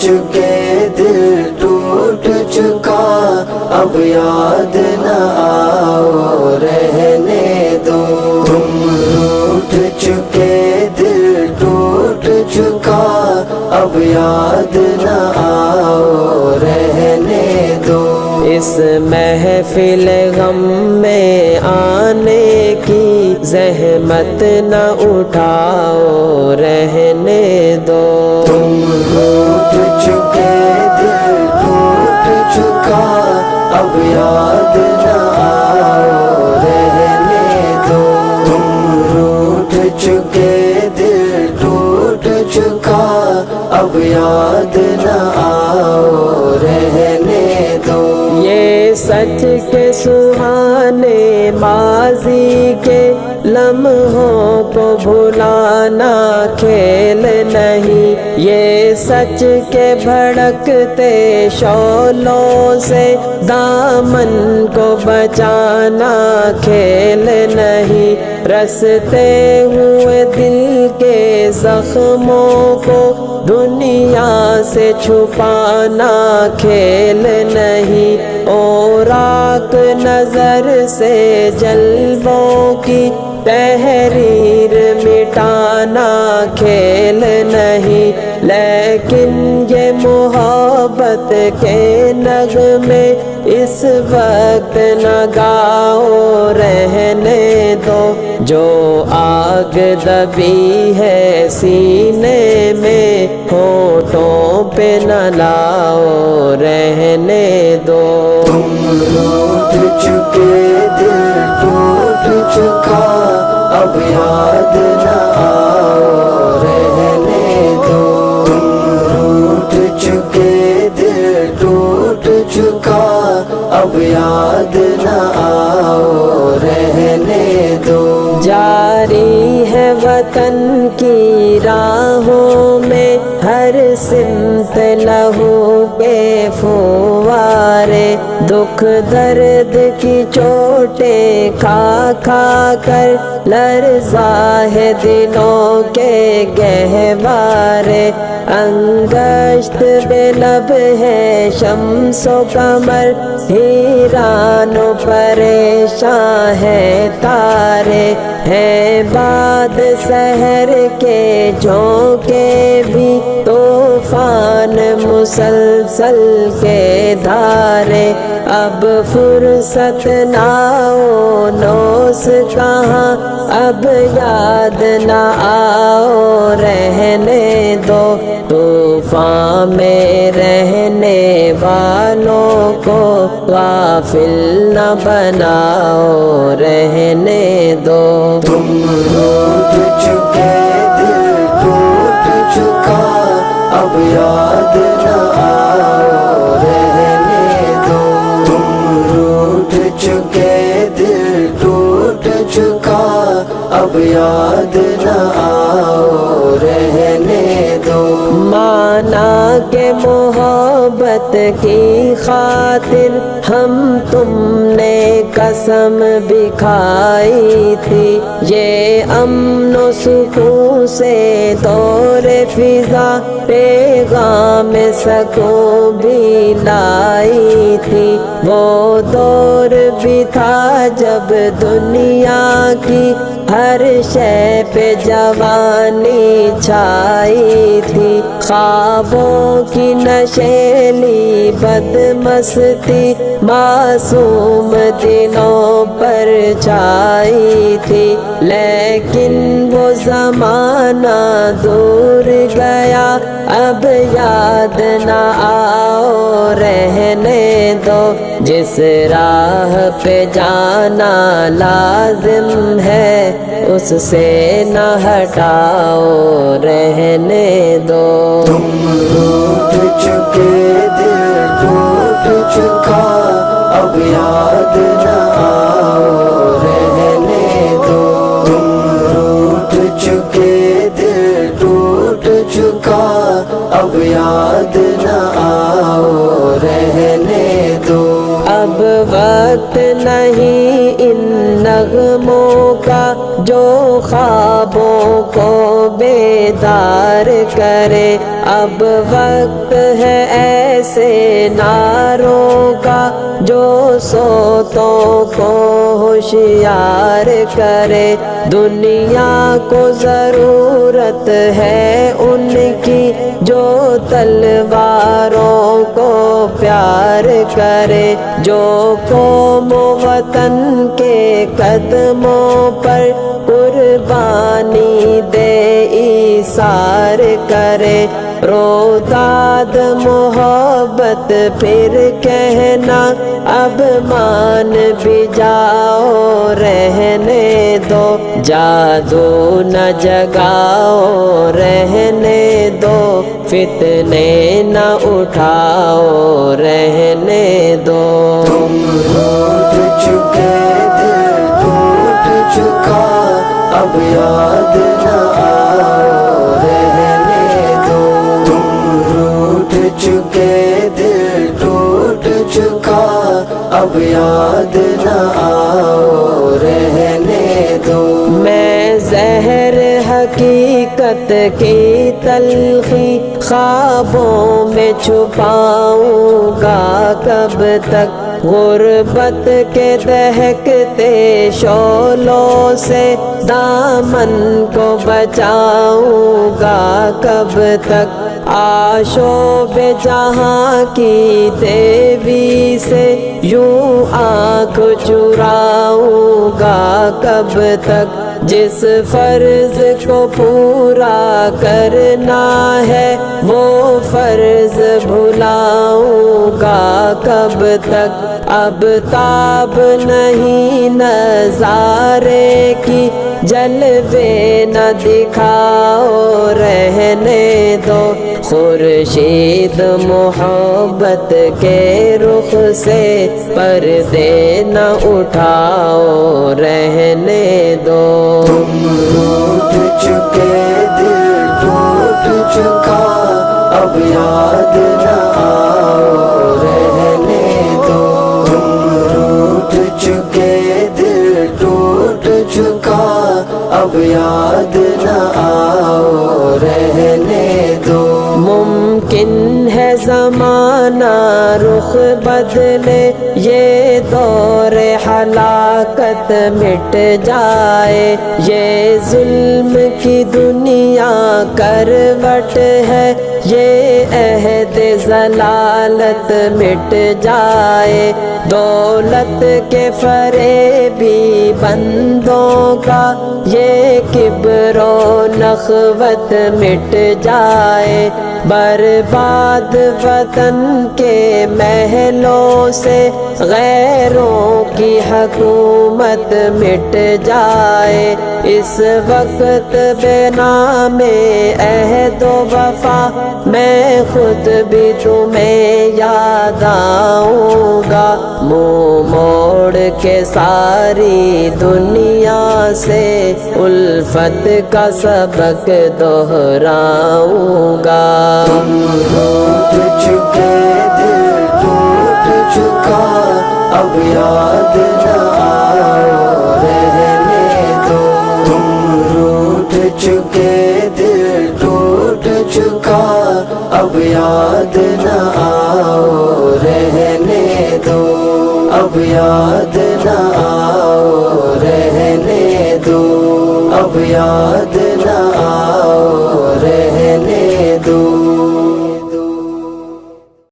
چکے دل ٹوٹ چکا، اب یاد نہ آؤ رہنے دو۔ تم روٹھ چکے دل ٹوٹ چکا، اب یاد نہ آؤ رہنے دو۔ اس محفل غم میں آنے کی زحمت نہ اٹھاؤ رہنے دو۔ تم روٹھ چکے دل ٹوٹ چکا، اب یاد نہ آؤ رہنے دو۔ تم روٹھ چکے دل ٹوٹ چکا، اب یاد نہ آؤ رہنے دو۔ یہ سچ کے سہانے ماضی کے لمحوں کو بھلانا کھیل نہیں، یہ سچ کے بھڑکتے شعلوں سے دامن کو بچانا کھیل نہیں، رستے ہوئے دل کے زخموں کو دنیا سے چھپانا کھیل نہیں، اوراق نظر سے جلووں کی تحریر مٹانا کھیل نہیں، لیکن یہ محبت کے نغمے اس وقت نہ گاؤ رہنے دو۔ جو آگ دبی ہے سینے میں ہونٹوں پہ نہ لاؤ رہنے دو۔ تم روٹھ چکے دل ٹوٹ چکا، اب یاد نہ آؤ رہنے دو۔ تم روٹھ چکے دل ٹوٹ چکا، اب یاد نہ آؤ رہنے دو۔ جاری ہے وطن کی راہوں میں ہر سمت لہو کے فوارے، دکھ درد کی چوٹیں کھا کھا کر لرزا ہے دلوں کے گہوارے، انگشت بے لب ہے شمس و قمر، حیران و پریشاں ہے تارے، ہے باد سحر کے جھونکے بھی طوفان مسلسل کے دھارے، اب فرصت ناؤ نوس کہاں، اب یاد نہ آؤ رہنے دو۔ طوفان میں رہنے والوں کو غافل نہ بناؤ رہنے دو۔ تم روٹھ چکے دل ٹوٹ چکا، اب یاد نہ آؤ رہنے دو۔ تم روٹھ چکے دل ٹوٹ چکا، اب یاد نہ آؤ رہنے دو۔ مانا کہ محبت کی خاطر ہم تم نے قسم بھی کھائی تھی، یہ امن و سکون سے دور فضا پیغام سکون بھی لائی تھی، وہ دور بھی تھا جب دنیا کی ہر شے پہ جوانی چھائی تھی، خوابوں کی نشیلی بدمستی معصوم دلوں پر چھائی تھی، لیکن وہ زمانہ دور گیا، اب یاد نہ آؤ رہنے دو۔ جس راہ پہ جانا لازم ہے اس سے نہ ہٹاؤ رہنے دو۔ تم روٹھ چکے دل ٹوٹ چکا، اب یاد نہ آؤ رہنے دو۔ تم روٹھ چکے دل ٹوٹ چکا، اب یاد نہ آؤ رہنے دو۔ اب وقت نہیں ان نغموں کا جو خوابوں کو بیدار کرے، اب وقت ہے ایسے نعروں کا جو صوتوں کو ہوشیار کرے، دنیا کو ضرورت ہے ان کی جو تلواروں کو پیار کرے، جو قوم و وطن کے قدموں پر قربانی دے ایثار کرے، روداد محبت پھر کہنا اب مان بھی جاؤ رہنے دو، جادو نہ جگاؤ رہنے دو، فتنے نہ اٹھاؤ رہنے دو۔ تم روٹھ چکے دل ٹوٹ چکا اب یاد نہ آؤ رہنے دو، تم روٹھ چکے دل ٹوٹ چکا اب یاد نہ آؤ رہنے دو۔ میں زہر حقیقت کی تلخی خوابوں میں چھپاؤں گا کب تک، غربت کے دہکتے شعلوں سے دامن کو بچاؤں گا کب تک، آشوب جہاں کی دیوی سے یوں آنکھ چراؤں گا کب تک، جس فرض کو پورا کرنا ہے وہ فرض بھلاؤں گا کب تک، اب تاب نہیں نظارے کی جلوے نہ دکھاؤ رہنے دو، خورشید محبت کے رخ سے پردے نہ اٹھاؤ رہنے دو۔ تم روٹھ چکے دل ٹوٹ چکا اب یاد نہ آؤ رہنے دو، تم روٹھ چکے دل ٹوٹ چکا اب یاد نہ آؤ رہنے دو۔ ممکن ہے زمانہ رخ بدلے، یہ دور ہلاکت مٹ جائے، یہ ظلم کی دنیا کروٹ ہے، یہ عہد ضلالت مٹ جائے، دولت کے فریبی بندوں کا یہ کبر و نخوت مٹ جائے، برباد وطن کے محلوں سے غیروں کی حکومت مٹ جائے، اس وقت بے نام عہد و وفا میں خود بھی تمہیں یاد آؤں گا، منہ موڑ کے ساری دنیا سے الفت کا سبق دہراؤں گا۔ تم روٹھ چکے دل ٹوٹ چکا اب یاد نہ آؤ رہنے دو، تم روٹھ چکے دل ٹوٹ چکا اب یاد نہ آؤ رہنے دو، اب یاد نہ آؤ رہنے دو، اب یاد